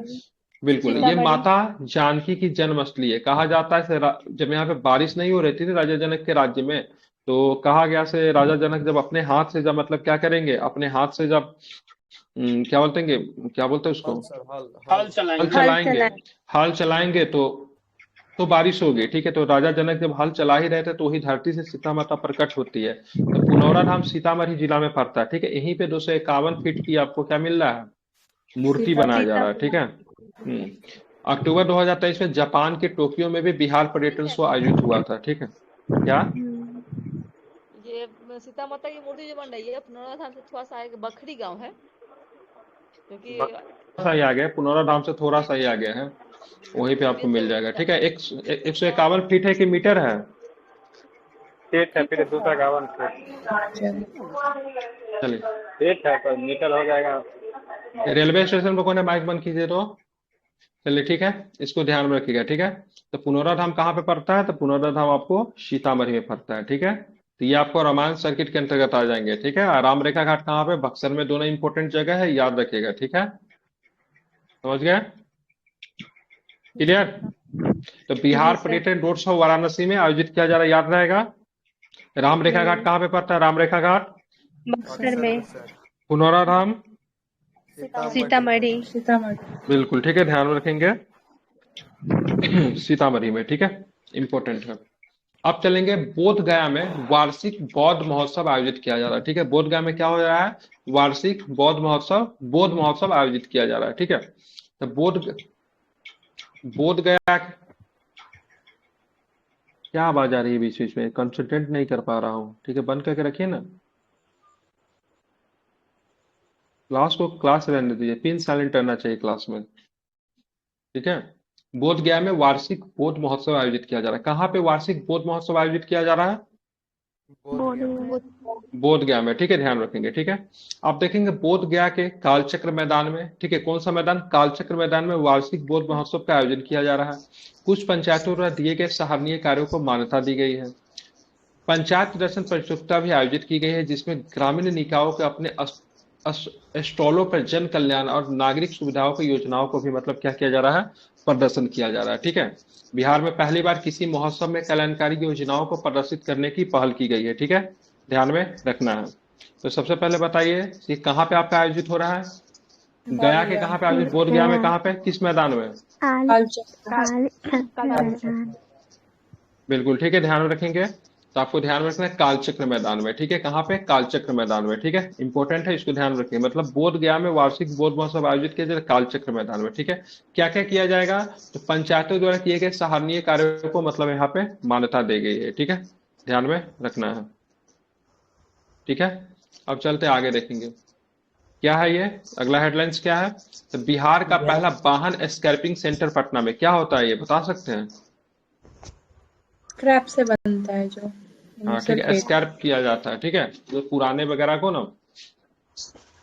बिल्कुल, ये सीतामढ़ी। माता जानकी की जन्मस्थली है। कहा जाता है जब यहाँ पे बारिश नहीं हो रही थी राजा जनक के राज्य में, तो कहा गया से राजा जनक जब अपने हाथ से जब मतलब क्या करेंगे, अपने हाथ से जब क्या बोलते हैं, क्या बोलते हैं उसको, हल सर, हल हल हल चलाएंगे। चलाएंगे, हल चलाएंगे तो बारिश होगी। ठीक है, तो राजा जनक जब हल चला ही रहे थे तो वही धरती से सीता माता प्रकट होती है। तो पुनौरा धाम सीतामढ़ी जिला में पड़ता है। ठीक है, यहीं पे 251 फीट की आपको क्या मिल रहा है? मूर्ति बनाया जा रहा है। ठीक है, अक्टूबर 2023 में जापान के टोक्यो में भी बिहार पर्यटन शो आयोजित हुआ था। ठीक है, क्या? ये सीता माता की मूर्ति जो बन रही है पुनौरा धाम से थोड़ा सा आगे बखरी गांव है, क्योंकि सा ही आ गया, पुनौरा धाम से थोड़ा सा ही आ गया है, वहीं पे आपको मिल जाएगा। ठीक है, 151 फीट है कि मीटर है? फीट है, फिर 251 फीट। चलिए, फीट है पर मीटर हो जाएगा। रेलवे स्टेशन पर कौन है? माइक बंद कीजिए तो। चलिए ठीक है, इसको ध्यान में रखिएगा। ठीक है, तो पुनौरा धाम कहाँ पे पड़ता है? तो पुनौरा धाम आपको सीतामढ़ी में पड़ता है। ठीक है, तो ये आपको रामायण सर्किट के अंतर्गत आ जाएंगे। ठीक है, और राम रेखा घाट कहाँ पे? बक्सर में। दोनों इंपोर्टेंट जगह है, याद रखिएगा। ठीक है, समझ गए? क्लियर? तो बिहार पर्यटन रोड शो वाराणसी में आयोजित किया जा रहा है, याद रहेगा। राम रेखा घाट कहाँ पे पड़ता है? राम रेखा घाट बक्सर में। पुनौरा धाम सीतामढ़ी। सीतामढ़ी। बिल्कुल ठीक है, ध्यान में रखेंगे सीतामढ़ी में। ठीक है, इंपॉर्टेंट है। अब चलेंगे बोध गया में वार्षिक बौद्ध महोत्सव आयोजित किया जा रहा है। ठीक है, बोध गया में क्या हो रहा है? वार्षिक बोध महोत्सव आयोजित किया जा रहा है। ठीक है, तो बोध गया, क्या आवाज आ रही है बीच बीच में? कंसंट्रेट नहीं कर पा रहा हूँ। ठीक है, बंद करके रखिए ना, क्लास को क्लास रहने दीजिए, पिन साइलेंट रहना चाहिए क्लास में। ठीक है, बोध गया में वार्षिक बोध महोत्सव आयोजित किया जा रहा है। कहाँ पे वार्षिक बोध महोत्सव आयोजित किया जा रहा है? बोध गया में। ठीक है, ध्यान रखेंगे। ठीक है, आप देखेंगे बोध गया के कालचक्र मैदान में। ठीक है, कौन सा मैदान? कालचक्र मैदान में वार्षिक बोध महोत्सव का आयोजन किया जा रहा है। कुछ पंचायतों द्वारा दिए गए सराहनीय कार्यों को मान्यता दी गई है। पंचायत दर्शन प्रतियोगिता भी आयोजित की गई है, जिसमें ग्रामीण निकायों के अपने स्टॉलों पर जन कल्याण और नागरिक सुविधाओं की योजनाओं को भी मतलब क्या किया जा रहा है? प्रदर्शन किया जा रहा है। ठीक है, बिहार में पहली बार किसी महोत्सव में कल्याणकारी योजनाओं को प्रदर्शित करने की पहल की गई है। ठीक है, ध्यान में रखना है। तो सबसे पहले बताइए कि कहाँ पे आपका आयोजित हो रहा है? गया के कहाँ पे आयोजित? बोध गया में कहाँ पे? किस मैदान में? बिल्कुल ठीक है, ध्यान में रखेंगे। तो आपको ध्यान में रखना है कालचक्र मैदान में। ठीक है, कहाँ पे? कालचक्र मैदान में। ठीक है, इंपॉर्टेंट है, इसको ध्यान रखेंगे। मतलब बोध गया में वार्षिक बोध महोत्सव आयोजित किया जाएगा कालचक्र मैदान में। ठीक है, क्या क्या किया जाएगा? तो पंचायतों द्वारा किए गए सराहनीय कार्यों को मतलब यहाँ पे मान्यता दी गई है। ठीक है, ध्यान में रखना है। ठीक है, अब चलते आगे देखेंगे क्या है ये अगला हेडलाइंस क्या है। तो बिहार का पहला वाहन स्क्रैपिंग सेंटर पटना में। क्या होता है ये बता सकते हैं? स्क्रैप से बनता है जो। हाँ ठीक है, स्क्रैप किया जाता है। ठीक है, जो पुराने वगैरह को ना।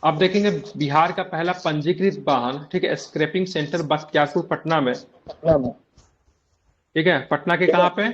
अब देखेंगे बिहार का पहला पंजीकृत वाहन, ठीक है, स्क्रैपिंग सेंटर बख्तियारपुर पटना में। ठीक है, पटना के कहाँ पे?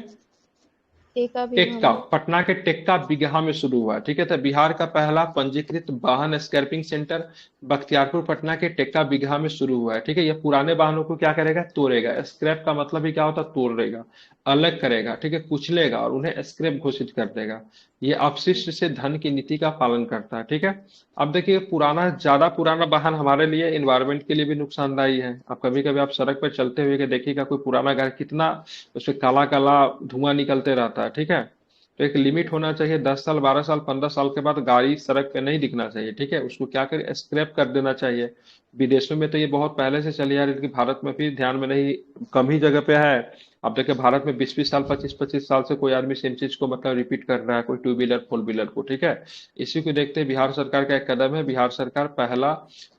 टेक्का, पटना के टेक्का बिगहा में शुरू हुआ। ठीक है, तो बिहार का पहला पंजीकृत वाहन स्क्रैपिंग सेंटर बख्तियारपुर पटना के टेक्का बिगहा में शुरू हुआ है। ठीक है, ये पुराने वाहनों को क्या करेगा? तोड़ेगा। स्क्रैप का मतलब ही क्या होता है? तोड़ेगा, अलग करेगा। ठीक है, कुचलेगा और उन्हें स्क्रैप घोषित कर देगा। ये अपशिष्ट से धन की नीति का पालन करता है। ठीक है, अब देखिए ज्यादा पुराना वाहन हमारे लिए एनवायरमेंट के लिए भी नुकसानदायी है। आप कभी कभी आप सड़क पर चलते हुए देखिएगा कोई पुराना गाड़ी, कितना उसमें काला काला धुआं निकलते रहता है। ठीक है, तो एक लिमिट होना चाहिए। 10 साल 12 साल 15 साल के बाद गाड़ी सड़क पे नहीं दिखना चाहिए। ठीक है, उसको क्या करें? स्क्रैप कर देना चाहिए। विदेशों में तो ये बहुत पहले से चली आ रही है, भारत में भी ध्यान में नहीं, कम ही जगह पे है। अब देखिए भारत में 20-20 साल 25-25 साल से कोई आदमी सेम चीज को मतलब रिपीट कर रहा है, कोई टू व्हीलर 4 व्हीलर को। ठीक है, इसी को देखते बिहार सरकार का एक कदम है। बिहार सरकार पहला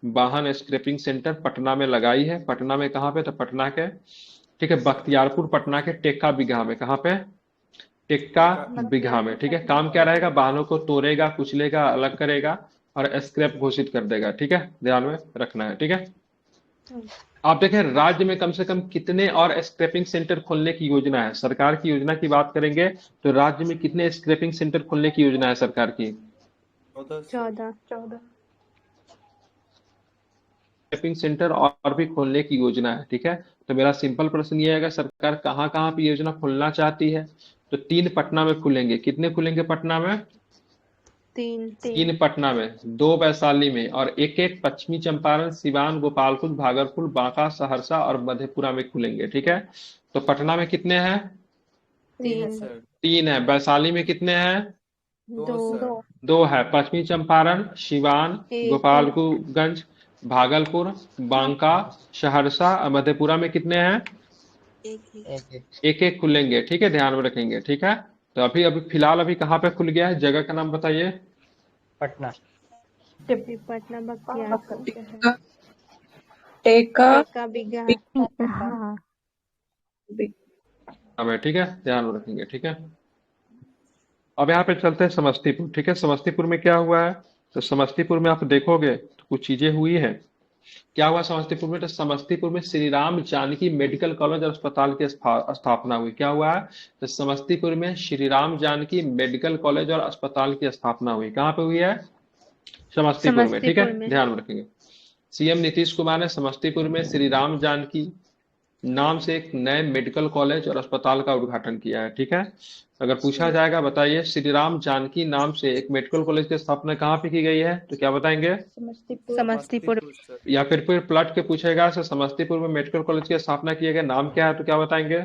वाहन स्क्रैपिंग सेंटर पटना में लगाई है। पटना में कहाँ पे? तो पटना के, ठीक है, बख्तियारपुर पटना के टेक्का बिगहा में। कहाँ पे? टेक्का बिगहा में। ठीक है, काम क्या रहेगा? वाहनों को तोड़ेगा, कुचलेगा, अलग करेगा और स्क्रैप घोषित कर देगा। ठीक है, ध्यान में रखना है। ठीक है, आप देखें राज्य में कम से कम कितने और स्क्रैपिंग सेंटर खोलने की योजना है? सरकार की योजना की बात करेंगे तो राज्य में कितने स्क्रैपिंग सेंटर खोलने की योजना है सरकार की? 14। स्क्रैपिंग सेंटर और भी खोलने की योजना है। ठीक है, तो मेरा सिंपल प्रश्न ये है, सरकार कहाँ कहाँ पे योजना खोलना चाहती है? तो 3 पटना में खुलेंगे। कितने खुलेंगे पटना में? 3 पटना में, 2 वैशाली में और एक पश्चिमी चंपारण, सिवान, गोपालपुर, भागलपुर, बांका, सहरसा और मधेपुरा में खुलेंगे। ठीक है, तो पटना में कितने हैं? 3 है। वैशाली में कितने हैं? 2 है। पश्चिमी चंपारण, सिवान, गोपालगंज, भागलपुर, बांका, सहरसा और मधेपुरा में कितने हैं? एक खुलेंगे। ठीक है, ध्यान में रखेंगे। ठीक है, तो अभी फिलहाल अभी कहाँ पे खुल गया है? जगह का नाम बताइए। पटना टेक्का बिगहा। ठीक है, ध्यान में रखेंगे। ठीक है, अब यहाँ पे चलते हैं समस्तीपुर। ठीक है, समस्तीपुर में क्या हुआ है? तो समस्तीपुर में आप देखोगे तो कुछ चीजें हुई है। क्या हुआ समस्तीपुर में? तो समस्तीपुर में श्री राम जानकी मेडिकल कॉलेज और अस्पताल की स्थापना हुई। क्या हुआ है? तो समस्तीपुर में श्री राम जानकी मेडिकल कॉलेज और अस्पताल की स्थापना हुई। कहाँ पे हुई है? समस्तीपुर में। ठीक है, ध्यान में रखेंगे। सीएम नीतीश कुमार ने समस्तीपुर में श्री राम जानकी नाम से एक नए मेडिकल कॉलेज और अस्पताल का उद्घाटन किया है। ठीक है, अगर पूछा जाएगा बताइए श्री राम जानकी नाम से एक मेडिकल कॉलेज की स्थापना कहाँ पे की गई है? तो क्या बताएंगे? समस्तीपुर। या फिर पलट के पूछेगा समस्तीपुर में मेडिकल कॉलेज की स्थापना किए गए नाम क्या है? तो क्या बताएंगे?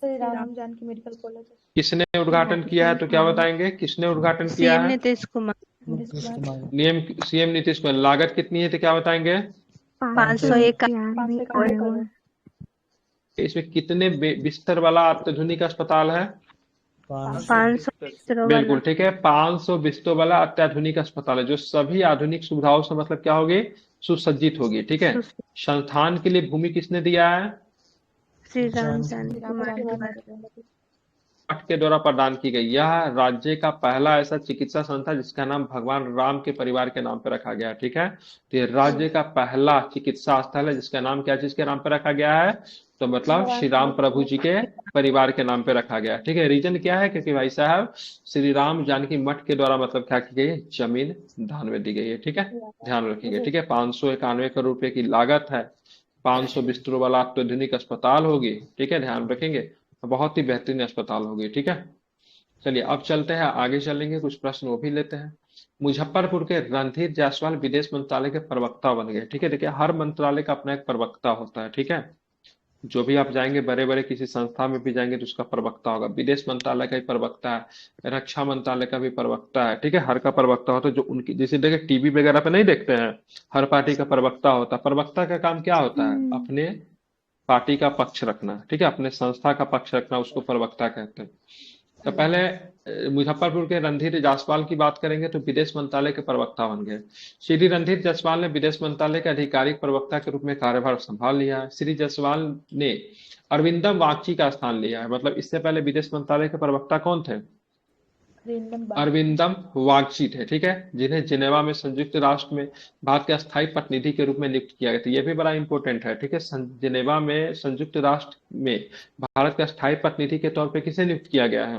Shri Ram Janaki medical college. किसने उद्घाटन किया है तो क्या बताएंगे? किसने उद्घाटन किया सीएम है? नीतीश कुमार। सीएम नीतीश कुमार। लागत कितनी है तो क्या बताएंगे? 501 इसमें कितने बिस्तर वाला अत्याधुनिक अस्पताल है? 500 बिल्कुल ठीक है, 500 बिस्तरों वाला अत्याधुनिक अस्पताल है जो सभी आधुनिक सुविधाओं से मतलब क्या होगी? सुसज्जित होगी। ठीक है। संस्थान के लिए भूमि किसने दिया है? श्री राम जानकी मठ के द्वारा प्रदान की गई। यह राज्य का पहला ऐसा चिकित्सा संस्था जिसका नाम भगवान राम के परिवार के नाम पर रखा गया है। ठीक है। तो ये राज्य का पहला चिकित्सा स्थल है जिसका नाम क्या चीज के नाम पर रखा गया है? तो मतलब श्री राम प्रभु जी के परिवार के नाम पे रखा गया। ठीक है। रीजन क्या है? क्योंकि भाई साहब श्री राम जानकी मठ के द्वारा मतलब क्या की गई है? जमीन दान में दी गई है। ठीक है, ध्यान रखेंगे। ठीक है। 591 करोड़ रुपए की लागत है। 500 बिस्तरों वाला अत्याधुनिक अस्पताल होगी। ठीक है, ध्यान रखेंगे। बहुत ही बेहतरीन अस्पताल होगी। ठीक है। चलिए अब चलते हैं, आगे चलेंगे, कुछ प्रश्न वो भी लेते हैं। मुजफ्फरपुर के रणधीर जायसवाल विदेश मंत्रालय के प्रवक्ता बन गए। ठीक है। देखिए हर मंत्रालय का अपना एक प्रवक्ता होता है। ठीक है। जो भी आप जाएंगे, बड़े बड़े किसी संस्था में भी जाएंगे तो उसका प्रवक्ता होगा। विदेश मंत्रालय का भी प्रवक्ता है, रक्षा मंत्रालय का भी प्रवक्ता है। ठीक है। हर का प्रवक्ता होता है। जो उनकी जैसे देखिए टीवी वगैरह पे नहीं देखते हैं, हर पार्टी का प्रवक्ता होता है। प्रवक्ता का काम क्या होता है? अपने पार्टी का पक्ष रखना। ठीक है, अपने संस्था का पक्ष रखना, उसको प्रवक्ता कहते हैं। तो पहले मुजफ्फरपुर के रणधीर जायसवाल की बात करेंगे तो विदेश मंत्रालय के प्रवक्ता बन गए। श्री रणधीर जायसवाल ने विदेश मंत्रालय के आधिकारिक प्रवक्ता के रूप में कार्यभार संभाल लिया है। श्री जायसवाल ने अरविंदम वागची का स्थान लिया है। मतलब इससे पहले विदेश मंत्रालय के प्रवक्ता कौन थे? अरविंदम वागची थे। ठीक है, जिन्हें जिनेवा में संयुक्त राष्ट्र में भारत के अस्थायी प्रतिनिधि के रूप में नियुक्त किया गया था। यह भी बड़ा इंपॉर्टेंट है। ठीक है, जिनेवा में संयुक्त राष्ट्र में भारत के अस्थायी प्रतिनिधि के तौर पे किसे नियुक्त किया गया है?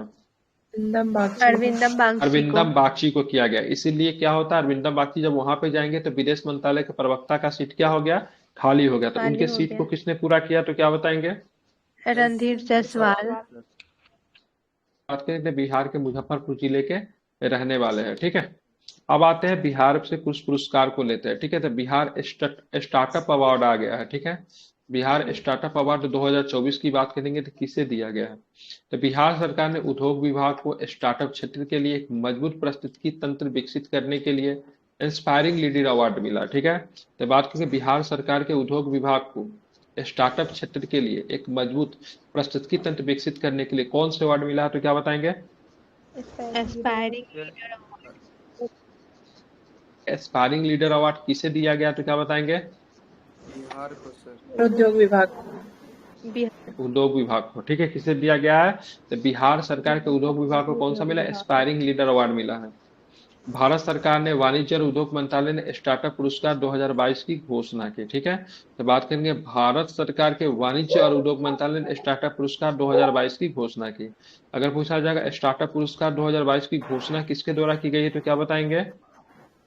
अरविंदम बागची को किया गया। इसीलिए क्या होता है, अरविंदम बागची जब वहां पे जाएंगे तो विदेश मंत्रालय के प्रवक्ता का सीट क्या हो गया? खाली हो गया। तो उनके सीट को किसने पूरा किया तो क्या बताएंगे? रणधीर जायसवाल। बात करें तो बिहार के मुजफ्फरपुर जिले के रहने वाले हैं। ठीक है। अब आते हैं बिहार से कुछ पुरस्कार को लेते हैं। ठीक है। तो बिहार स्टार्टअप अवार्ड आ गया है। ठीक है, बिहार स्टार्टअप अवार्ड 2024 की बात करेंगे तो किसे दिया गया है? तो बिहार सरकार ने उद्योग विभाग को स्टार्टअप क्षेत्र के लिए एक मजबूत पारिस्थितिकी तंत्र विकसित करने के लिए इंस्पायरिंग लीडर अवार्ड मिला। ठीक है। तो बात करें बिहार सरकार के उद्योग विभाग को स्टार्टअप क्षेत्र के लिए एक मजबूत पारिस्थितिकी तंत्र विकसित करने के लिए कौन से अवार्ड मिला है तो क्या बताएंगे? एस्पायरिंग लीडर अवार्ड किसे दिया गया तो क्या बताएंगे? बिहार को सर। उद्योग विभाग। उद्योग विभाग को। ठीक है, किसे दिया गया है? तो बिहार सरकार के उद्योग विभाग को कौन सा मिला? एस्पायरिंग लीडर अवार्ड मिला है। भारत सरकार ने वाणिज्य और उद्योग मंत्रालय ने स्टार्टअप पुरस्कार 2022 की घोषणा की। ठीक है। तो बात करेंगे भारत सरकार के वाणिज्य और उद्योग मंत्रालय ने स्टार्टअप पुरस्कार 2022 की घोषणा की। अगर पूछा जाएगा स्टार्टअप पुरस्कार 2022 की घोषणा किसके द्वारा की गई है तो क्या बताएंगे?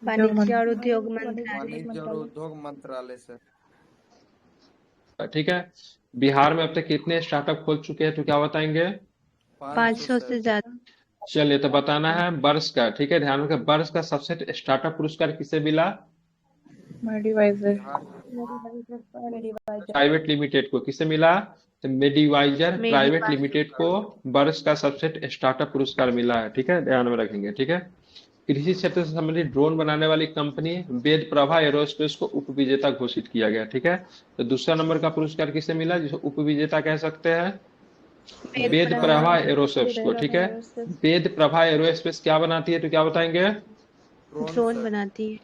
वाणिज्य और उद्योग मंत्रालय से। ठीक है। बिहार में अब तक कितने स्टार्टअप खोल चुके हैं तो क्या बताएंगे? 500 से ज्यादा। चलिए तो बताना है वर्ष का। ठीक है, ध्यान रखें, वर्ष का सबसे स्टार्टअप पुरस्कार किसे मिला? प्राइवेट लिमिटेड को। किसे मिला? तो मेडिवाइजर प्राइवेट लिमिटेड को वर्ष का सबसे स्टार्टअप पुरस्कार मिला है। ठीक है, ध्यान में रखेंगे। ठीक है। कृषि क्षेत्र से संबंधित ड्रोन बनाने वाली कंपनी वेद प्रभा एरोस्पेस को उपविजेता घोषित किया गया। ठीक है। तो दूसरा नंबर का पुरस्कार किसे मिला जिसे उपविजेता कह सकते हैं? वेद प्रभा एरोस्पेस को। ठीक है। वेद प्रभा एरोस्पेस क्या बनाती है तो क्या बताएंगे? ड्रोन बनाती है।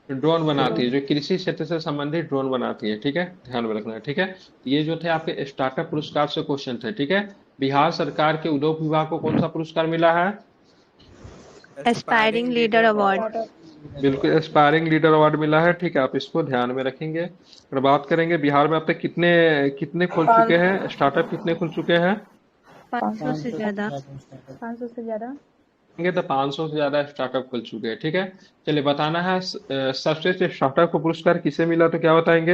ड्रोन बनाती है, जो कृषि क्षेत्र से संबंधित ड्रोन बनाती है। ठीक है, ध्यान में रखना है। ठीक है। ये जो थे आपके स्टार्टअप पुरस्कार से क्वेश्चन थे। ठीक है। बिहार सरकार के उद्योग विभाग को कौन सा पुरस्कार मिला है? Aspiring leader award. बिल्कुल, एस्पायरिंग लीडर अवार्ड मिला है। ठीक है, आप इसको ध्यान में रखेंगे। और बात करेंगे बिहार में अब तक कितने कितने खुल चुके हैं स्टार्टअप? कितने खुल चुके हैं? 500 से ज्यादा। तो 500 से ज्यादा स्टार्टअप खुल चुके हैं। ठीक है। चलिए बताना है सर्वश्रेष्ठ स्टार्टअप को पुरस्कार किसे मिला तो क्या बताएंगे?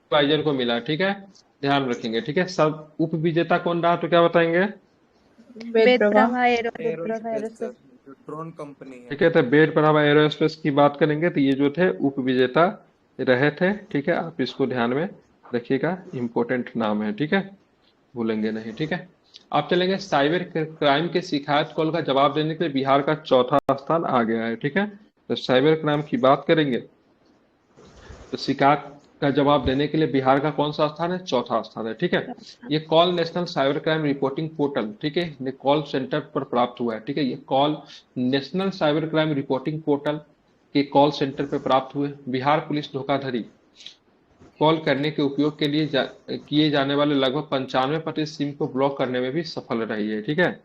एडवाइजर को मिला। ठीक है, ध्यान रखेंगे। ठीक है। सब उप विजेता कौन रहा तो क्या बताएंगे? ड्रोन कंपनी है। ठीक है। तो वेद प्रभा एरोस्पेस की बात करेंगे तो ये जो थे उप विजेता रहे थे, ठीक है। आप इसको ध्यान में रखिएगा, इम्पोर्टेंट नाम है, ठीक है, भूलेंगे नहीं, ठीक है। आप चलेंगे साइबर क्राइम के शिकायत कॉल का जवाब देने के लिए बिहार का चौथा स्थान आ गया है, ठीक है। तो साइबर क्राइम की बात करेंगे तो शिकायत का जवाब देने के लिए बिहार का कौन सा स्थान है? चौथा स्थान है, ठीक है। ये call national cyber crime reporting portal, ठीक है, ये कॉल सेंटर पर प्राप्त हुआ है, ठीक है। ये call national cyber crime reporting portal के कॉल सेंटर पर प्राप्त हुए। बिहार पुलिस धोखाधड़ी कॉल करने के उपयोग के लिए किए जाने वाले लगभग 95% सिम को ब्लॉक करने में भी सफल रही है, ठीक है।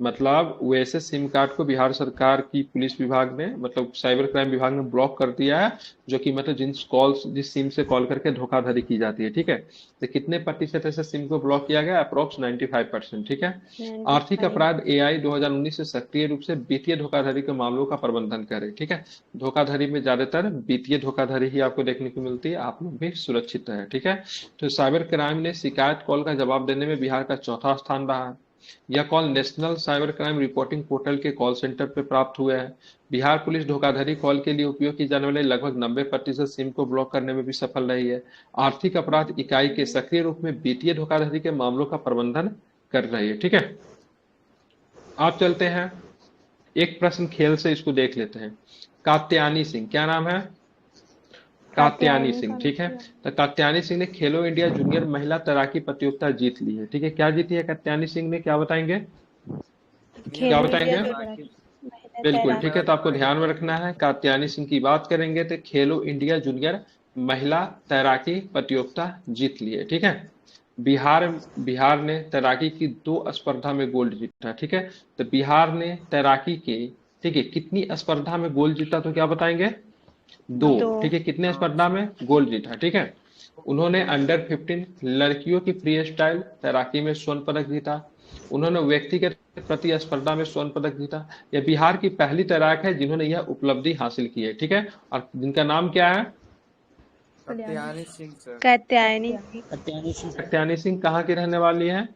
मतलब वैसे सिम कार्ड को बिहार सरकार की पुलिस विभाग ने, मतलब साइबर क्राइम विभाग ने ब्लॉक कर दिया है, जो कि मतलब जिस सिम से कॉल करके धोखाधड़ी की जाती है, ठीक है। तो कितने प्रतिशत ऐसे सिम को ब्लॉक किया गया? अप्रोक्स 95%, ठीक है। आर्थिक अपराध एआई 2019 से सक्रिय रूप से वित्तीय धोखाधड़ी के मामलों का प्रबंधन करे, ठीक है। धोखाधड़ी में ज्यादातर वित्तीय धोखाधड़ी ही आपको देखने को मिलती है, आप लोग भी सुरक्षित है, ठीक है। तो साइबर क्राइम ने शिकायत कॉल का जवाब देने में बिहार का चौथा स्थान रहा है। यह call national cyber crime reporting portal के कॉल सेंटर पर प्राप्त हुए हैं। बिहार पुलिस धोखाधड़ी कॉल के लिए उपयोग की जाने वाले लगभग 90% सिम को ब्लॉक करने में भी सफल रही है। आर्थिक अपराध इकाई के सक्रिय रूप में वित्तीय धोखाधड़ी के मामलों का प्रबंधन कर रही है, ठीक है। आप चलते हैं एक प्रश्न खेल से, इसको देख लेते हैं। कात्यायनी सिंह, क्या नाम है? कात्यायनी सिंह, ठीक है। तो कात्यायनी सिंह ने खेलो इंडिया जूनियर महिला तैराकी प्रतियोगिता जीत ली है, ठीक है। क्या जीती है कात्यायनी सिंह ने, क्या बताएंगे? क्या बताएंगे? बिल्कुल, ठीक है। तो आपको ध्यान में रखना है, कात्यायनी सिंह की बात करेंगे तो खेलो इंडिया जूनियर महिला तैराकी प्रतियोगिता जीत ली है, ठीक है। बिहार ने तैराकी की 2 स्पर्धा में गोल्ड जीता, ठीक है। तो बिहार ने तैराकी के, ठीक है, कितनी स्पर्धा में गोल्ड जीता? तो क्या बताएंगे? 2, ठीक है। कितने स्पर्धा में गोल्ड जीता, ठीक है। उन्होंने अंडर 15 लड़कियों की फ्री स्टाइल तैराकी में स्वर्ण पदक जीता। उन्होंने व्यक्तिगत प्रतिस्पर्धा में स्वर्ण पदक जीता। यह बिहार की पहली तैराक है जिन्होंने यह उपलब्धि हासिल की है, ठीक है। और जिनका नाम क्या है? कात्यायनी सिंह सर। कात्यायनी कात्यायनी सिंह कहाँ की रहने वाली है?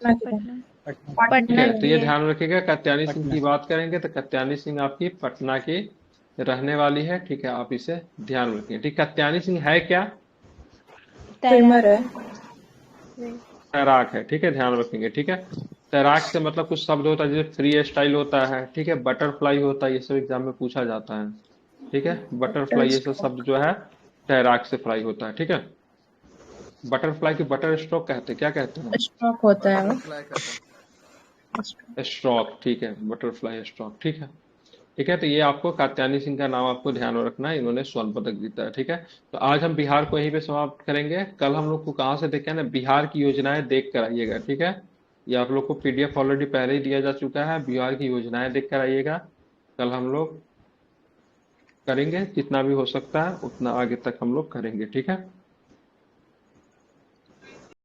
पटना ठीक है, तो ये की है। ध्यान रखिएगा। कात्यायनी सिंह की बात करेंगे तो कात्यायनी सिंह आपकी पटना की रहने वाली है, ठीक है। आप इसे ध्यान रखिए, ठीक। कात्यायनी सिंह है क्या? स्विमर है। तैराक है, ठीक है, ध्यान रखेंगे, ठीक है। तैराक से मतलब कुछ शब्द होता है, जैसे फ्री स्टाइल होता है, ठीक है, बटरफ्लाई होता है, ये सब एग्जाम में पूछा जाता है, ठीक है। बटरफ्लाई ये सब शब्द जो है तैराक से फ्लाई होता है, ठीक है। बटरफ्लाई की बटर स्ट्रोक कहते हैं, क्या कहते हैं? स्ट्रोक होता है वो। अप्लाई करता स्ट्रोक, ठीक है, बटरफ्लाई स्ट्रोक, ठीक है। ठीक है, तो ये आपको कात्यायनी सिंह का नाम आपको ध्यान में रखना है, इन्होंने स्वर्ण पदक जीता है, ठीक है। तो आज हम बिहार को यहीं पे समाप्त करेंगे। कल हम लोग को कहाँ से देखें ना, बिहार की योजनाएं देख कर आइएगा, ठीक है। ये आप लोग को पीडीएफ ऑलरेडी पहले ही दिया जा चुका है, बिहार की योजनाएं देख कर आइएगा। कल हम लोग करेंगे, जितना भी हो सकता है उतना आगे तक हम लोग करेंगे, ठीक है।